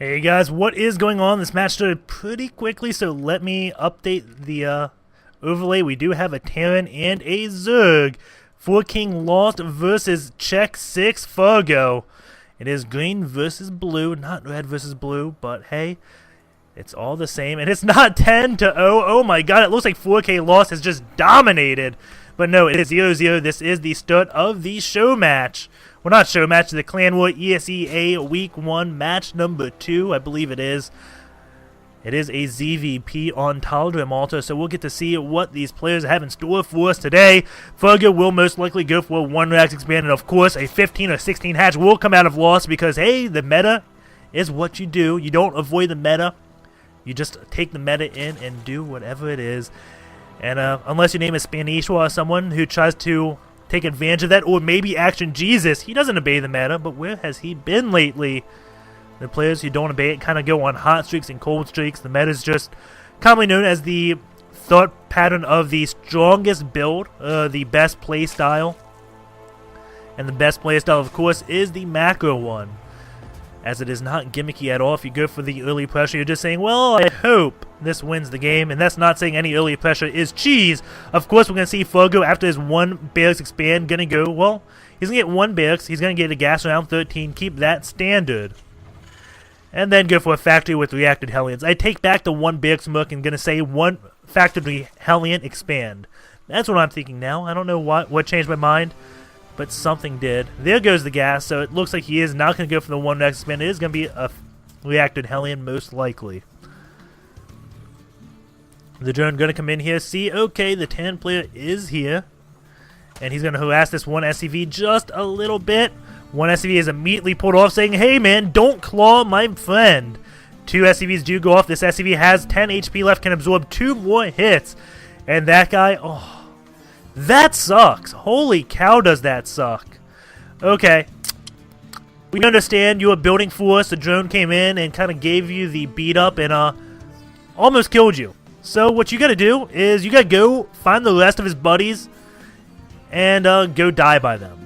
Hey guys, what is going on? This match started pretty quickly, so let me update the overlay. We do have a Terran and a Zerg. 4K.Lost versus x6.Fargo. It is green versus blue, not red versus blue, but hey, it's all the same. And it's not 10-0. Oh my god, it looks like 4K.Lost has just dominated. But no, it is 0-0. This is the start of the show match. Well, not show match, the Clanwar ESEA Week 1 match number 2, I believe it is. It is a ZVP on Tal'Darim also, so we'll get to see what these players have in store for us today. Fargo will most likely go for a 1-Rax expand, and of course, a 15 or 16 hatch will come out of Lost because, hey, the meta is what you do. You don't avoid the meta. You just take the meta in and do whatever it is. And unless your name is Spanish or someone who tries to take advantage of that, or maybe Action Jesus, he doesn't obey the meta, but where has he been lately? The players who don't obey it kind of go on hot streaks and cold streaks. The meta is just commonly known as the thought pattern of the strongest build, the best play style. And the best play style, of course, is the macro one, as it is not gimmicky at all. If you go for the early pressure, you're just saying, well, I hope this wins the game, and that's not saying any early pressure is cheese. Of course, we're going to see Fargo, after his 1 barracks expand, going to go, well, he's going to get 1 barracks, he's going to get a gas around 13, keep that standard. And then go for a factory with reacted Hellions. I take back the 1 barracks Merc and going to say 1 factory Hellion expand. That's what I'm thinking now. I don't know what changed my mind, but something did. There goes the gas, so it looks like he is not going to go for the 1-Rax expand. It is going to be a reacted Hellion, most likely. The drone going to come in here, see, okay, the 10 player is here, and he's going to harass this 1 SCV just a little bit. 1 SCV is immediately pulled off, saying, hey man, don't claw my friend. 2 SCVs do go off. This SCV has 10 HP left, can absorb 2 more hits, and that guy, oh, that sucks. Holy cow, does that suck. Okay, we understand you are building for us. The drone came in and kind of gave you the beat up and almost killed you. So what you gotta do is you gotta go find the rest of his buddies and go die by them.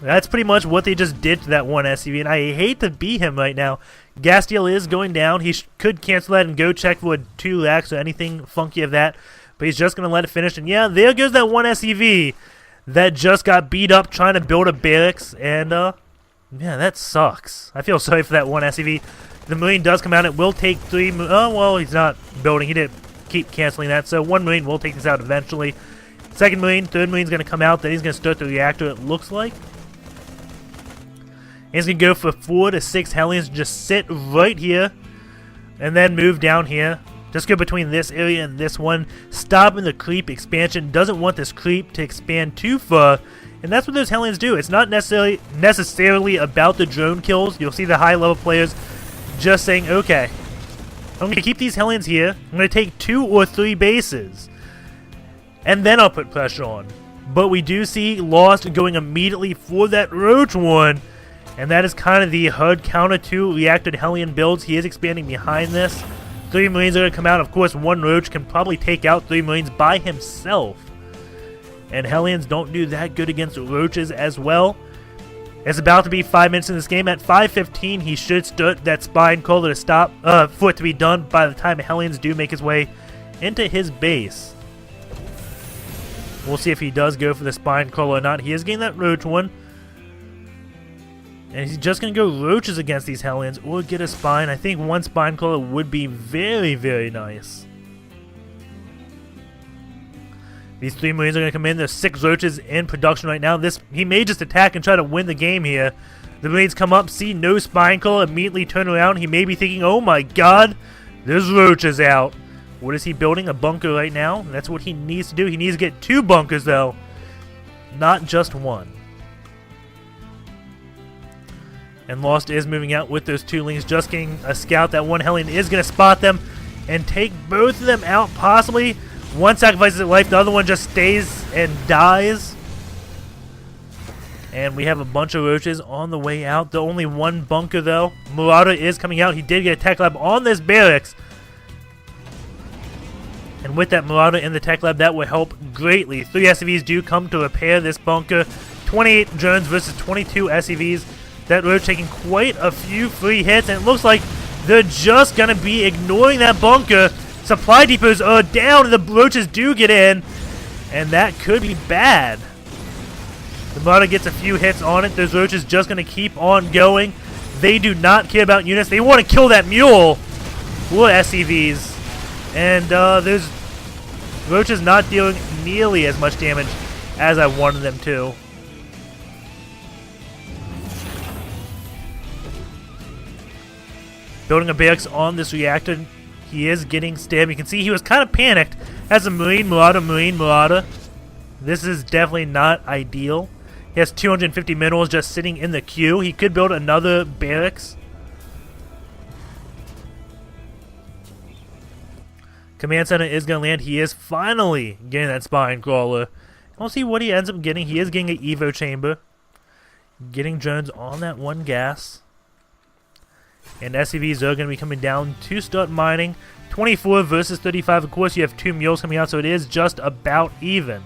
That's pretty much what they just did to that 1 SCV, and I hate to be him right now. Gas deal is going down. He could cancel that and go check for a 2-Rax or anything funky of that, but he's just gonna let it finish. And yeah, there goes that 1 SCV that just got beat up trying to build a barracks, and yeah, that sucks. I feel sorry for that 1 SCV. The Marine does come out. It will take 3. Oh, well, he's not building. He didn't keep canceling that. So 1 Marine will take this out eventually. 2nd Marine, 3rd Marine's going to come out. Then he's going to start the reactor, it looks like. And he's going to go for 4 to 6 Hellions. Just sit right here. And then move down here. Just go between this area and this one. Stopping the creep expansion. Doesn't want this creep to expand too far. And that's what those Hellions do. It's not necessarily about the drone kills. You'll see the high-level players just saying, okay, I'm going to keep these Hellions here. I'm going to take 2 or 3 bases. And then I'll put pressure on. But we do see Lost going immediately for that Roach one. And that is kind of the hard counter to reacted Hellion builds. He is expanding behind this. 3 Marines are going to come out. Of course, 1 Roach can probably take out 3 Marines by himself. And Hellions don't do that good against Roaches as well. It's about to be 5 minutes in this game. At 5:15, he should start that spine caller to stop, for it to be done by the time Hellions do make his way into his base. We'll see if he does go for the spine caller or not. He is getting that Roach one. And he's just going to go Roaches against these Hellions or get a spine. I think 1 spine caller would be very, very nice. These 3 Marines are going to come in. There's 6 Roaches in production right now. He may just attack and try to win the game here. The Marines come up, see no spine caller, immediately turn around. He may be thinking, oh my god, there's Roaches out. What is he building? A bunker right now? That's what he needs to do. He needs to get 2 bunkers though, not just 1. And Lost is moving out with those 2 Lings, just getting a scout. That 1 Hellion is going to spot them and take both of them out possibly. 1 sacrifices his life, the other one just stays and dies. And we have a bunch of Roaches on the way out. The only 1 bunker though. Marauder is coming out. He did get a tech lab on this barracks. And with that Marauder in the tech lab, that will help greatly. 3 SCVs do come to repair this bunker. 28 drones versus 22 SCVs. That Roach taking quite a few free hits, and it looks like they're just going to be ignoring that bunker. Supply depots are down, and the Roaches do get in, and that could be bad. The Marauder gets a few hits on it. Those Roaches just going to keep on going. They do not care about units. They want to kill that mule or SCVs. And those Roaches not dealing nearly as much damage as I wanted them to. Building a barracks on this reactor. He is getting stabbed. You can see he was kind of panicked as a Marine Marauder. This is definitely not ideal. He has 250 minerals just sitting in the queue. He could build another barracks. Command center is going to land. He is finally getting that spine crawler. We'll see what he ends up getting. He is getting an Evo chamber. Getting drones on that one gas. And SCVs are going to be coming down to start mining. 24 versus 35. Of course, you have 2 mules coming out, so it is just about even.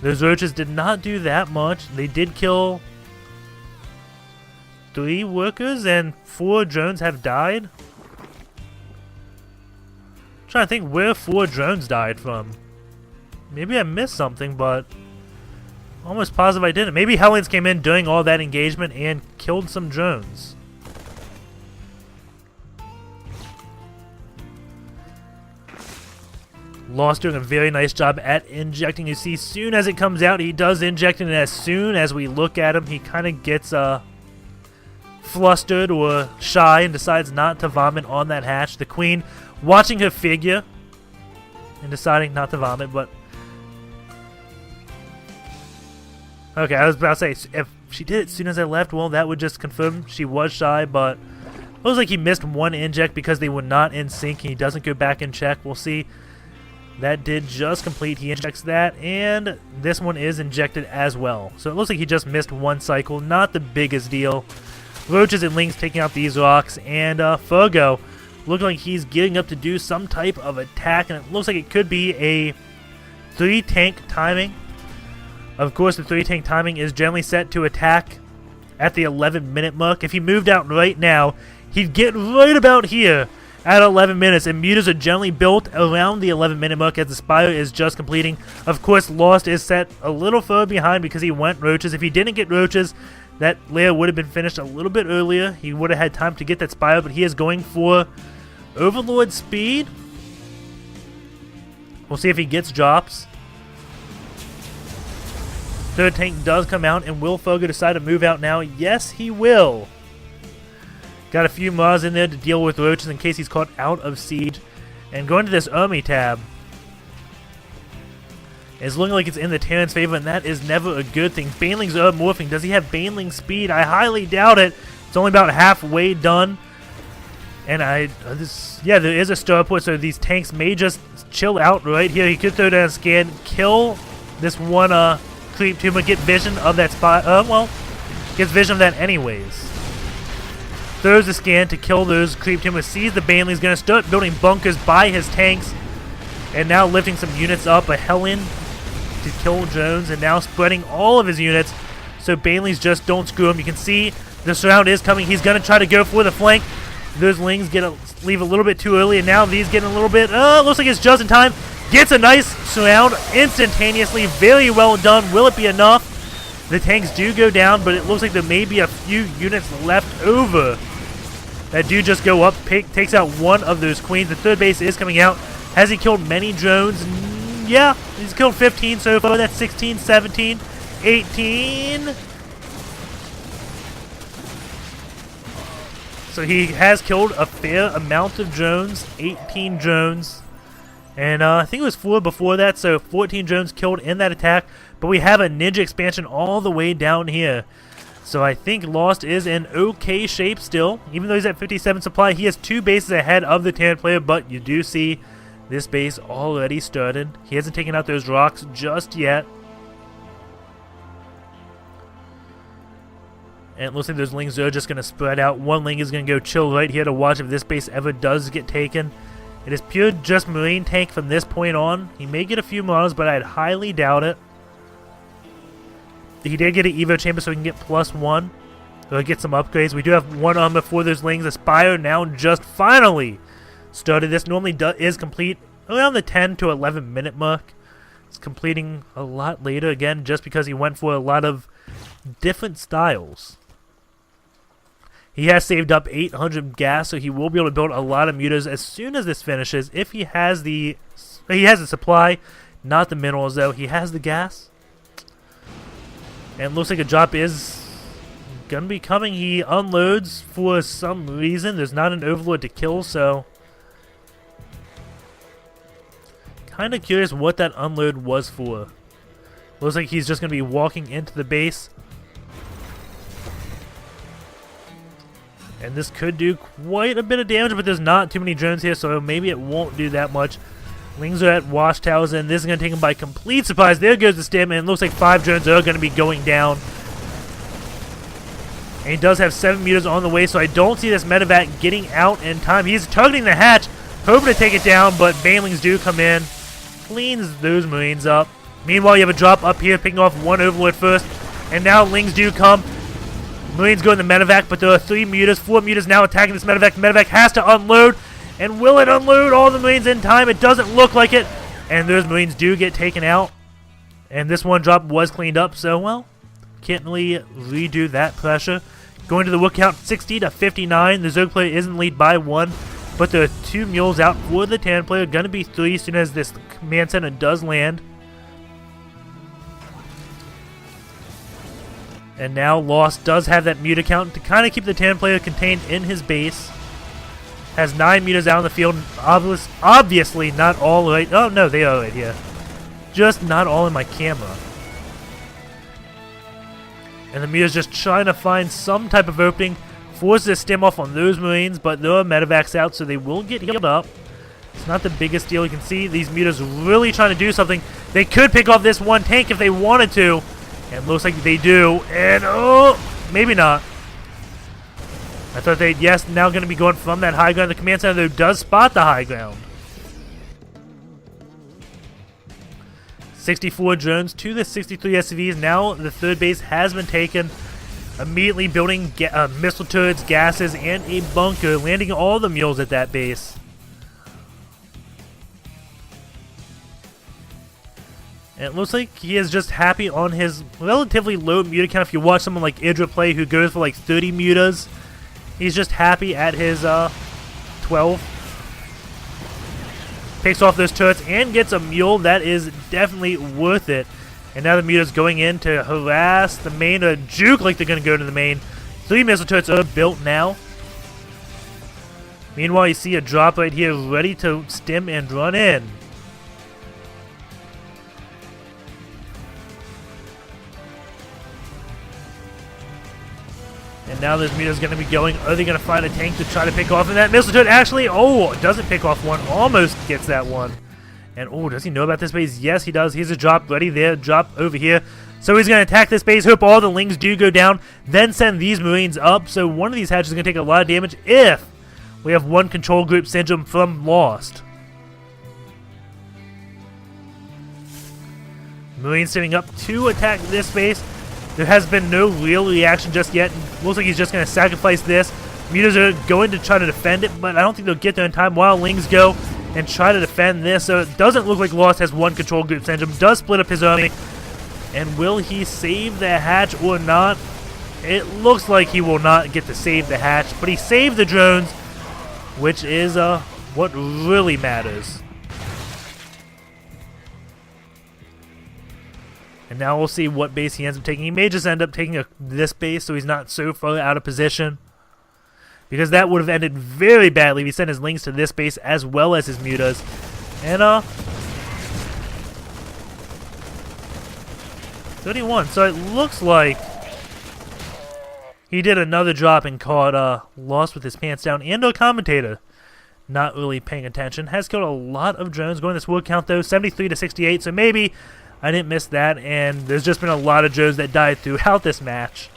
Those Roaches did not do that much. They did kill 3 workers, and 4 drones have died. I'm trying to think where 4 drones died from. Maybe I missed something, but almost positive I didn't. Maybe Hellions came in during all that engagement and killed some drones. Lost doing a very nice job at injecting. You see, as soon as it comes out, he does inject it, and as soon as we look at him, he kind of gets flustered or shy and decides not to vomit on that hatch. The Queen watching her figure and deciding not to vomit, but... Okay, I was about to say, if she did it as soon as I left, well, that would just confirm she was shy, but it looks like he missed one inject because they were not in sync, and he doesn't go back and check. We'll see. That did just complete. He injects that, and this one is injected as well. So it looks like he just missed one cycle. Not the biggest deal. Roaches and Lings taking out these rocks, and Fargo looking like he's getting up to do some type of attack, and it looks like it could be a 3-tank timing. Of course, the 3-tank timing is generally set to attack at the 11-minute mark. If he moved out right now, he'd get right about here at 11 minutes, and mutas are generally built around the 11-minute mark as the Spire is just completing. Of course, Lost is set a little further behind because he went Roaches. If he didn't get Roaches, that layer would have been finished a little bit earlier. He would have had time to get that Spire, but he is going for Overlord speed. We'll see if he gets drops. 3rd tank does come out, and will Fargo decide to move out now? Yes, he will. Got a few Mars in there to deal with Roaches in case he's caught out of siege. And going to this army tab, it's looking like it's in the Terran's favor, and that is never a good thing. Banelings are morphing. Does he have Baneling speed? I highly doubt it. It's only about halfway done. And there is a starport, so these tanks may just chill out right here. He could throw down a scan, kill this one creep tumor, get vision of that spot. Gets vision of that anyways. Throws the scan to kill those creep tumors. Sees the Baneling's going to start building bunkers by his tanks. And now lifting some units up. A Hellion to kill Jones. And now spreading all of his units so Banelings just don't screw him. You can see the surround is coming. He's going to try to go for the flank. Those Lings leave a little bit too early. And now these getting a little bit... looks like it's just in time. Gets a nice surround instantaneously. Very well done. Will it be enough? The tanks do go down, but it looks like there may be a few units left over that do just go up. Takes out one of those Queens. The 3rd base is coming out. Has he killed many drones? Yeah, he's killed 15 so far. That's 16, 17, 18. So he has killed a fair amount of drones. 18 drones. And I think it was 4 before that, so 14 drones killed in that attack. But we have a ninja expansion all the way down here. So I think Lost is in okay shape still. Even though he's at 57 supply, he has 2 bases ahead of the Terran player. But you do see this base already started. He hasn't taken out those rocks just yet. And it looks like those Lings are just going to spread out. One Ling is going to go chill right here to watch if this base ever does get taken. It is pure just Marine tank from this point on. He may get a few Mars, but I'd highly doubt it. He did get an Evo chamber so he can get +1. get some upgrades. We do have one armor for those Lings. Aspire now just finally started. This normally is complete around the 10 to 11 minute mark. It's completing a lot later, again, just because he went for a lot of different styles. He has saved up 800 gas, so he will be able to build a lot of mutas as soon as this finishes. If he has the supply, not the minerals though. He has the gas, and it looks like a drop is gonna be coming. He unloads for some reason. There's not an overlord to kill, so kind of curious what that unload was for. Looks like he's just gonna be walking into the base. And this could do quite a bit of damage, but there's not too many drones here, so maybe it won't do that much. Lings are at watchtowers, and this is going to take him by complete surprise. There goes the stim, and it looks like 5 drones are going to be going down. And he does have 7 meters on the way, so I don't see this medevac getting out in time. He's targeting the hatch, hoping to take it down, but banelings do come in. Cleans those Marines up. Meanwhile, you have a drop up here, picking off one overlord first, and now Lings do come. Marines go in the medevac, but there are 4 mutas now attacking this medevac. The medevac has to unload, and will it unload all the Marines in time? It doesn't look like it, and those Marines do get taken out. And this one drop was cleaned up, so, well, can't really redo that pressure. Going to the wood count, 60 to 59. The Zerg player is in lead by 1, but there are 2 mules out for the Terran player. Going to be 3 as soon as this command center does land. And now Lost does have that muta count to kind of keep the Terran player contained in his base. Has 9 mutas out in the field. Obviously not all right. Oh no, they are right here. Just not all in my camera. And the muta's just trying to find some type of opening. Forces a stim off on those Marines, but there are medevacs out, so they will get healed up. It's not the biggest deal. You can see these mutas really trying to do something. They could pick off this one tank if they wanted to. And it looks like they do. And, oh, maybe not. I thought they'd, yes, now going to be going from that high ground. The command center, though, does spot the high ground. 64 drones to the 63 SCVs. Now the third base has been taken. Immediately building missile turrets, gases, and a bunker. Landing all the mules at that base. And it looks like he is just happy on his relatively low muta count. If you watch someone like Idra play who goes for like 30 mutas, he's just happy at his 12. Picks off those turrets and gets a mule. That is definitely worth it. And now the muta's going in to harass the main, or juke like they're going to go to the main. 3 missile turrets are built now. Meanwhile, you see a drop right here ready to stim and run in. And now this muta's going to be going. Are they going to find a tank to try to pick off? And that missile turret actually, oh, doesn't pick off one. Almost gets that one. And, oh, does he know about this base? Yes, he does. Here's a drop ready there. Drop over here. So he's going to attack this base. Hope all the Lings do go down. Then send these Marines up. So one of these hatches is going to take a lot of damage if we have one control group syndrome from Lost. Marines sitting up to attack this base. There has been no real reaction just yet. Looks like he's just going to sacrifice this. Mutas are going to try to defend it, but I don't think they'll get there in time while Lings go and try to defend this. So it doesn't look like Lost has one control group syndrome. Does split up his army. And will he save the hatch or not? It looks like he will not get to save the hatch, but he saved the drones, which is what really matters. And now we'll see what base he ends up taking. He may just end up taking this base so he's not so far out of position. Because that would have ended very badly if he sent his Lings to this base as well as his mutas. And, 31. So it looks like he did another drop and caught Lost with his pants down. And a commentator not really paying attention. Has killed a lot of drones. Going this word count, though, 73 to 68. So maybe I didn't miss that, and there's just been a lot of drones that died throughout this match.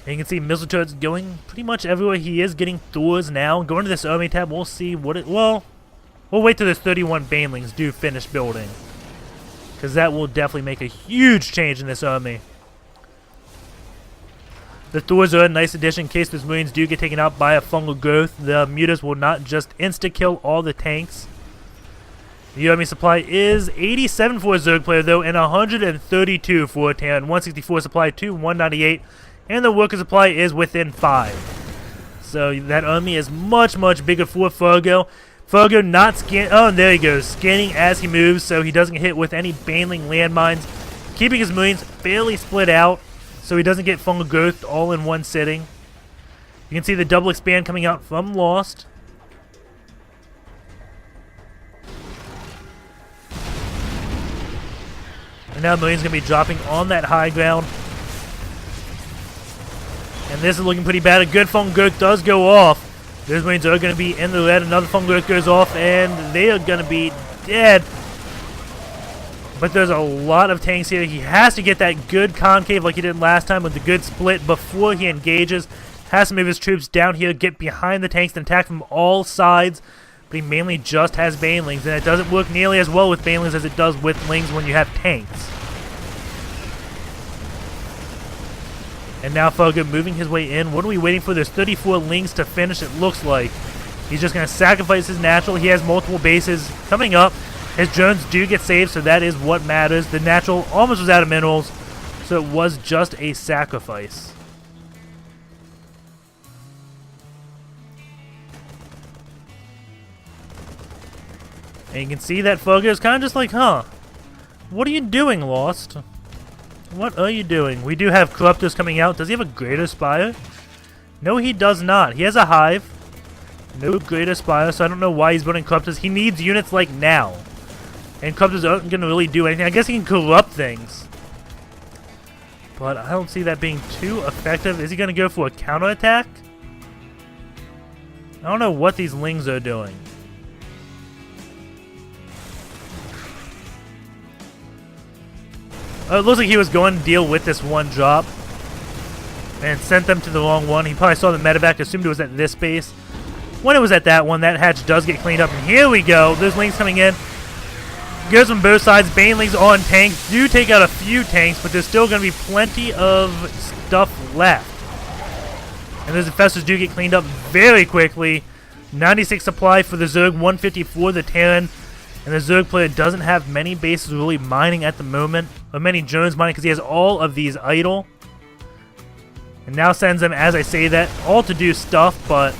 And you can see missile turrets going pretty much everywhere. He is getting Thors now. Going to this army tab, we'll see what it... Well, we'll wait till this 31 banelings do finish building, because that will definitely make a huge change in this army. The Thors are a nice addition in case those Marines do get taken out by a fungal growth. The mutas will not just insta-kill all the tanks. The army supply is 87 for a Zerg player though, and 132 for a Terran. 164 supply to 198, and the worker supply is within 5. So that army is much, much bigger for Fargo. Fargo not scan. Oh, and there he goes, scanning as he moves, so he doesn't get hit with any baneling landmines, keeping his Marines fairly split out, so he doesn't get fungal growth all in one sitting. You can see the double expand coming out from Lost. And now Marine's going to be dropping on that high ground. And this is looking pretty bad. A good fungal growth does go off. Those Marines are going to be in the red. Another fungal growth goes off, and they are going to be dead. But there's a lot of tanks here. He has to get that good concave like he did last time with the good split before he engages. Has to move his troops down here, get behind the tanks, and attack from all sides. But he mainly just has banelings, and it doesn't work nearly as well with banelings as it does with lings when you have tanks. And now Fargo moving his way in. What are we waiting for? There's 34 lings to finish, it looks like. He's just going to sacrifice his natural. He has multiple bases coming up. His drones do get saved, so that is what matters. The natural almost was out of minerals, so it was just a sacrifice. And you can see that Fargo is kind of just like, huh, what are you doing, Lost? What are you doing? We do have Corruptors coming out. Does he have a Greater Spire? No, he does not. He has a Hive. No Greater Spire, so I don't know why he's building Corruptors. He needs units like now. And Corruptors aren't going to really do anything. I guess he can corrupt things. But I don't see that being too effective. Is he going to go for a counterattack? I don't know what these lings are doing. It looks like he was going to deal with this one drop and sent them to the wrong one. He probably saw the medevac, assumed it was at this base. When it was at that one, that hatch does get cleaned up. And here we go. There's lings coming in. Goes on both sides. Banelings on tanks. Do take out a few tanks, but there's still going to be plenty of stuff left. And those infestors do get cleaned up very quickly. 96 supply for the Zerg, 150 for the Terran. And the Zerg player doesn't have many bases really mining at the moment. Or many drones mining because he has all of these idle. And now sends them, as I say that, all to do stuff, but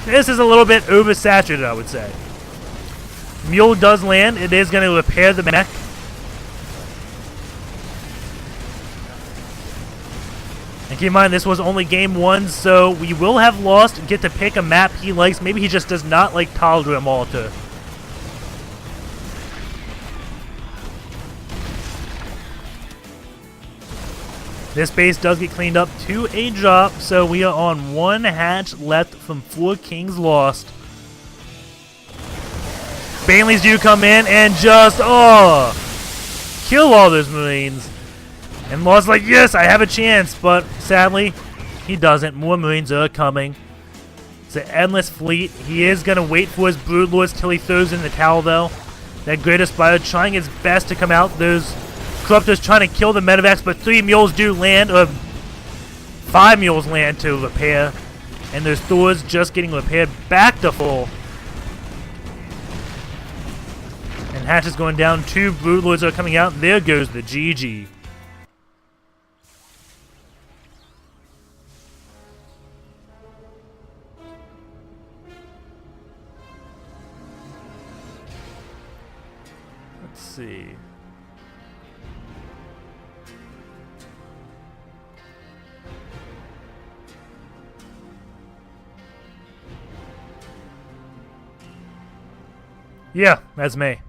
this is a little bit oversaturated, I would say. Mule does land. It is going to repair the mech. And keep in mind, this was only game 1, so we will have Lost get to pick a map he likes. Maybe he just does not like Tal'Darim Altar. This base does get cleaned up to a drop, so we are on one hatch left from 4 Kings Lost. Banelings do come in and just, kill all those Marines. And Lost's like, yes, I have a chance, but sadly, he doesn't. More Marines are coming. It's an endless fleet. He is going to wait for his Broodlords till he throws in the towel, though. That Greater Spire trying his best to come out. Those Corruptors trying to kill the medevacs, but 3 mules do land, or 5 mules land to repair. And those Thors just getting repaired back to full. And hatch is going down. 2 Broodlords are coming out. There goes the GG. Let's see. Yeah, that's me.